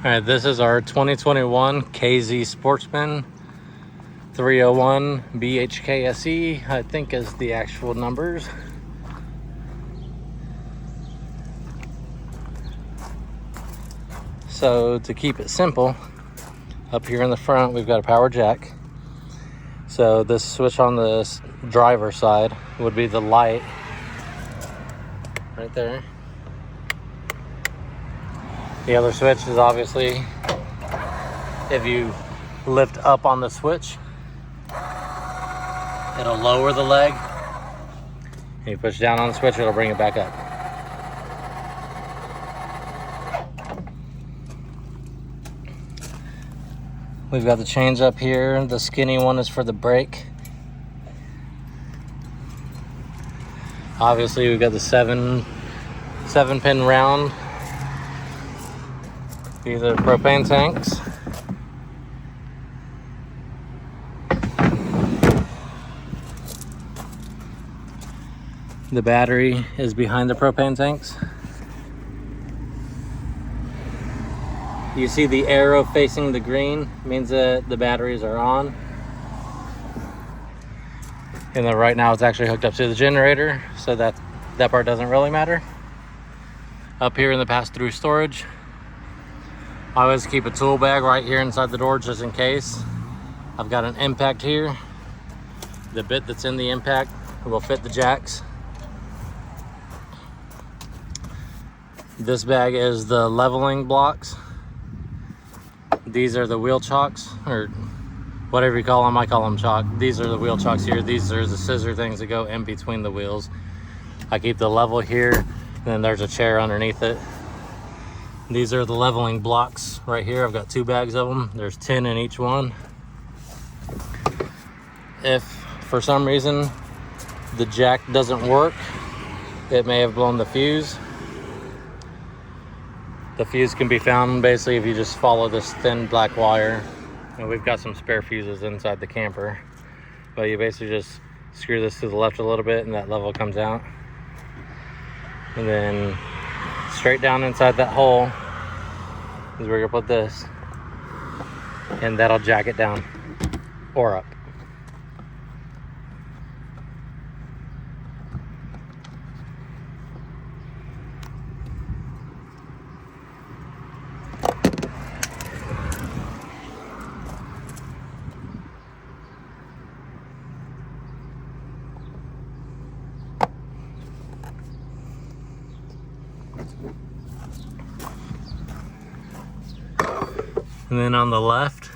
All right, this is our 2021 KZ Sportsman 301 BHKSE, I think is the actual numbers. So to keep it simple, up here in the front, we've got a power jack. So this switch on the driver's side would be the light right there. The other switch is obviously if you lift up on the switch, it'll lower the leg. And you push down on the switch, it'll bring it back up. We've got the chains up here. The skinny one is for the brake. Obviously, we've got the seven pin round. These are propane tanks. The battery is behind the propane tanks. You see the arrow facing the green means that the batteries are on. And then right now it's actually hooked up to the generator, so that part doesn't really matter. Up here in the pass-through storage, I always keep a tool bag right here inside the door just in case. I've got an impact here. The bit that's in the impact will fit the jacks. This bag is the leveling blocks. These are the wheel chocks, or whatever you call them. I call them chalk. These are the wheel chocks here. These are the scissor things that go in between the wheels. I keep the level here, and then there's a chair underneath it. These are the leveling blocks right here. I've got 2 bags of them. There's 10 in each one. If for some reason the jack doesn't work, it may have blown the fuse. The fuse can be found basically if you just follow this thin black wire. And we've got some spare fuses inside the camper. But you basically just screw this to the left a little bit and that level comes out. And then straight down inside that hole is where you're gonna put this, and that'll jack it down or up. And then on the left,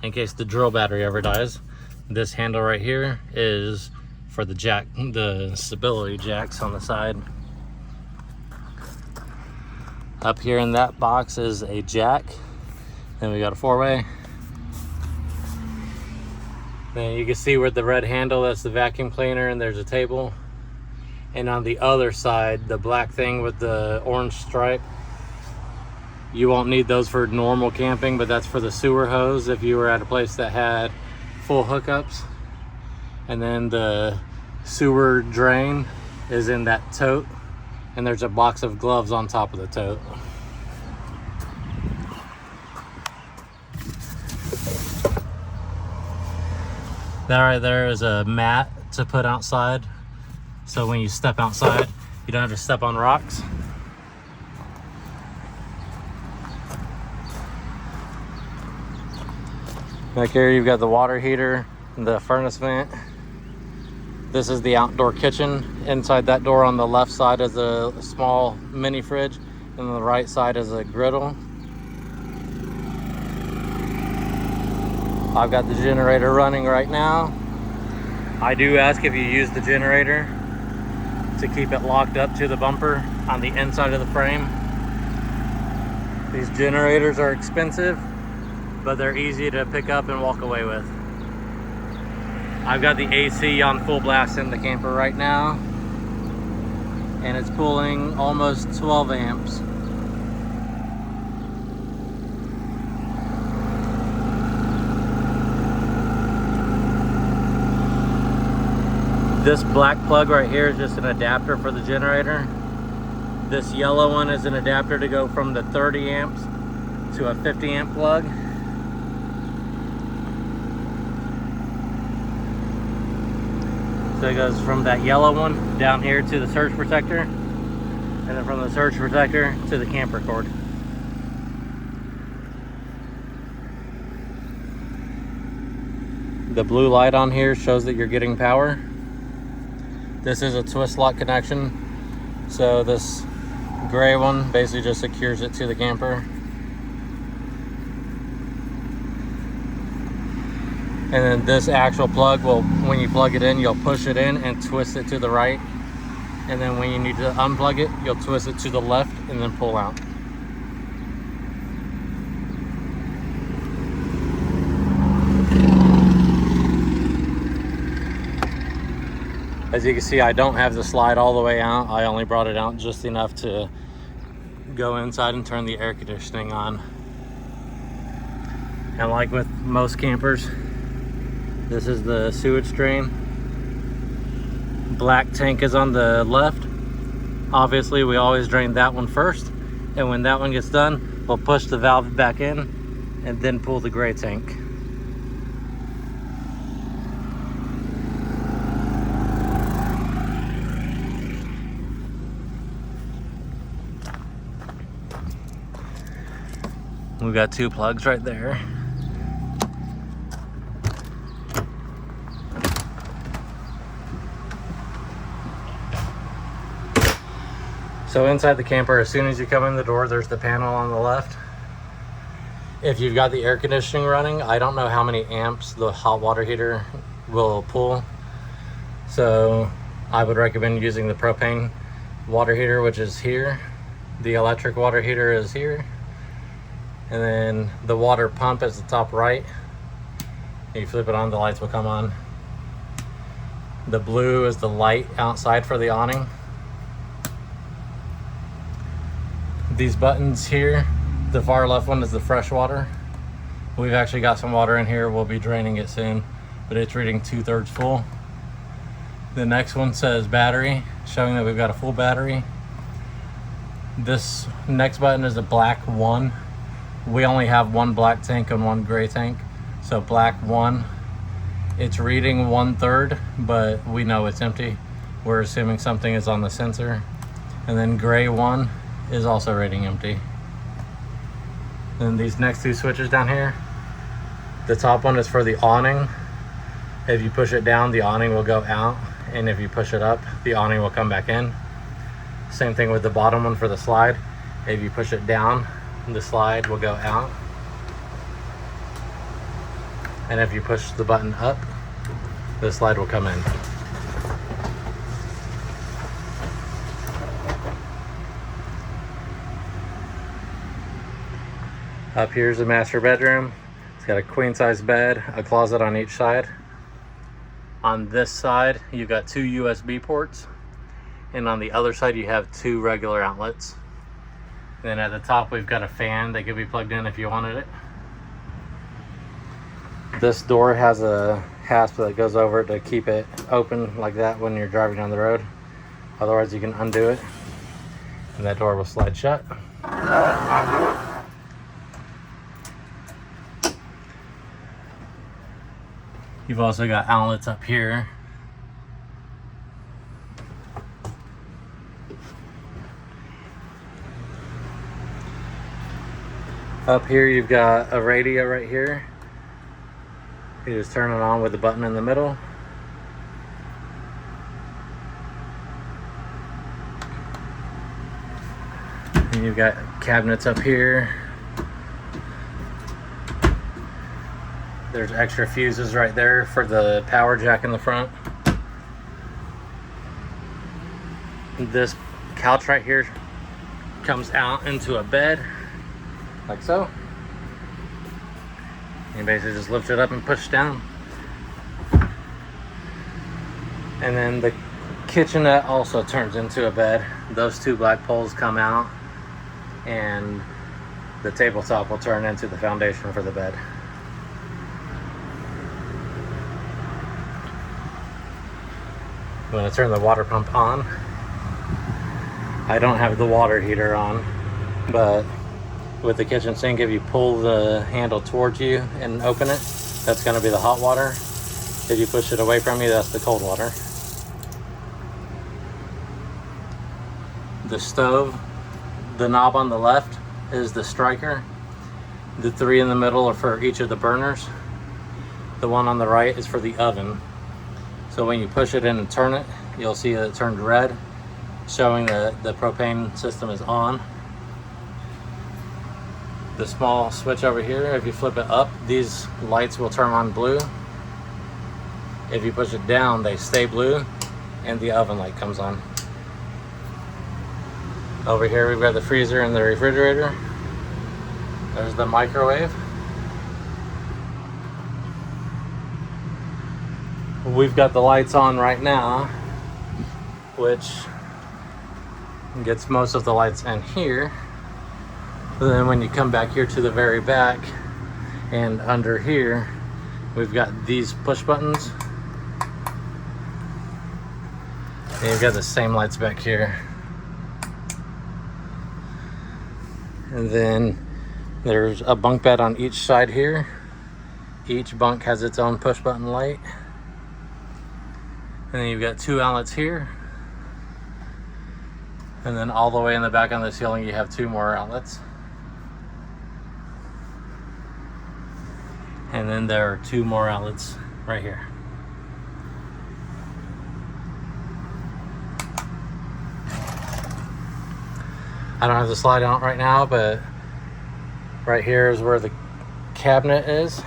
in case the drill battery ever dies, this handle right here is for the jack, the stability jacks on the side. Up here in that box is a jack. Then we got a 4-way. Then you can see where the red handle, that's the vacuum cleaner, and there's a table. And on the other side, the black thing with the orange stripe, you won't need those for normal camping, but that's for the sewer hose if you were at a place that had full hookups. And then the sewer drain is in that tote, and there's a box of gloves on top of the tote. That right there is a mat to put outside, so when you step outside, you don't have to step on rocks. Back here you've got the water heater, the furnace vent. This is the outdoor kitchen. Inside that door on the left side is a small mini fridge, and on the right side is a griddle. I've got the generator running right now. I do ask if you use the generator to keep it locked up to the bumper on the inside of the frame. These generators are expensive, but they're easy to pick up and walk away with. I've got the AC on full blast in the camper right now, and it's pulling almost 12 amps. This black plug right here is just an adapter for the generator. This yellow one is an adapter to go from the 30 amps to a 50 amp plug. So it goes from that yellow one down here to the surge protector, and then from the surge protector to the camper cord. The blue light on here shows that you're getting power. This is a twist lock connection, so this gray one basically just secures it to the camper. And then this actual plug will, when you plug it in, you'll push it in and twist it to the right. And then when you need to unplug it, you'll twist it to the left and then pull out. As you can see, I don't have the slide all the way out. I only brought it out just enough to go inside and turn the air conditioning on. And like with most campers, this is the sewage drain. Black tank is on the left. Obviously, we always drain that one first. And when that one gets done, we'll push the valve back in and then pull the gray tank. We've got two plugs right there. So inside the camper, as soon as you come in the door, there's the panel on the left. If you've got the air conditioning running, I don't know how many amps the hot water heater will pull. So I would recommend using the propane water heater, which is here. The electric water heater is here. And then the water pump is the top right. You flip it on, the lights will come on. The blue is the light outside for the awning. These buttons here, the far left one is the fresh water. We've actually got some water in here. We'll be draining it soon, but it's reading 2/3 full. The next one says battery, showing that we've got a full battery. This next button is a black 1. We only have one black tank and one gray tank. So black 1, it's reading 1/3, but we know it's empty. We're assuming something is on the sensor. And then gray 1 is also reading empty. Then these next two switches down here, the top one is for the awning. If you push it down, the awning will go out, and if you push it up, the awning will come back in. Same thing with the bottom one for the slide. If you push it down, the slide will go out, and if you push the button up, the slide will come in. Up here's the master bedroom. It's got a queen size bed, a closet on each side. On this side, you've got 2 USB ports, and on the other side, you have 2 regular outlets. Then at the top, we've got a fan that could be plugged in if you wanted it. This door has a hasp that goes over it to keep it open like that when you're driving down the road. Otherwise, you can undo it, and that door will slide shut. You've also got outlets up here. Up here you've got a radio right here. You just turn it on with the button in the middle. And you've got cabinets up here. There's extra fuses right there for the power jack in the front. This couch right here comes out into a bed, like so. You basically just lift it up and push down. And then the kitchenette also turns into a bed. Those 2 black poles come out, and the tabletop will turn into the foundation for the bed. I'm going to turn the water pump on. I don't have the water heater on, but with the kitchen sink, if you pull the handle towards you and open it, that's going to be the hot water. If you push it away from you, that's the cold water. The stove, the knob on the left is the striker. The 3 in the middle are for each of the burners. The one on the right is for the oven. So when you push it in and turn it, you'll see that it turned red, showing that the propane system is on. The small switch over here, if you flip it up, these lights will turn on blue. If you push it down, they stay blue, and the oven light comes on. Over here we've got the freezer and the refrigerator. There's the microwave. We've got the lights on right now, which gets most of the lights in here. And then when you come back here to the very back and under here, we've got these push buttons. And you've got the same lights back here. And then there's a bunk bed on each side here. Each bunk has its own push button light. And then you've got 2 outlets here. And then all the way in the back on the ceiling, you have 2 more outlets. And then there are 2 more outlets right here. I don't have the slide out right now, but right here is where the cabinet is.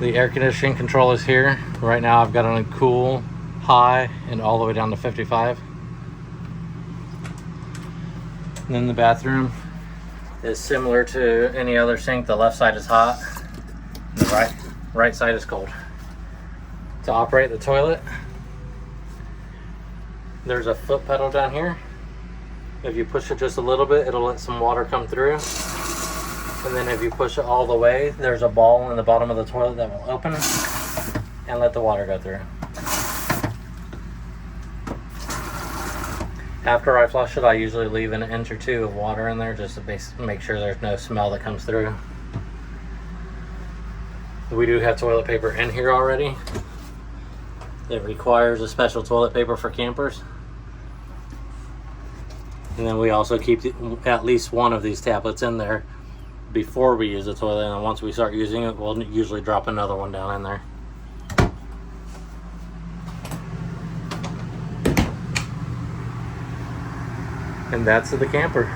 The air conditioning control is here. Right now I've got it on cool, high, and all the way down to 55. And then the bathroom is similar to any other sink. The left side is hot, and the right side is cold. To operate the toilet, there's a foot pedal down here. If you push it just a little bit, it'll let some water come through. And then if you push it all the way, there's a ball in the bottom of the toilet that will open and let the water go through. After I flush it, I usually leave an inch or 2 of water in there just to make sure there's no smell that comes through. We do have toilet paper in here already. It requires a special toilet paper for campers. And then we also keep at least one of these tablets in there before we use the toilet, and once we start using it, we'll usually drop another one down in there. And that's the camper.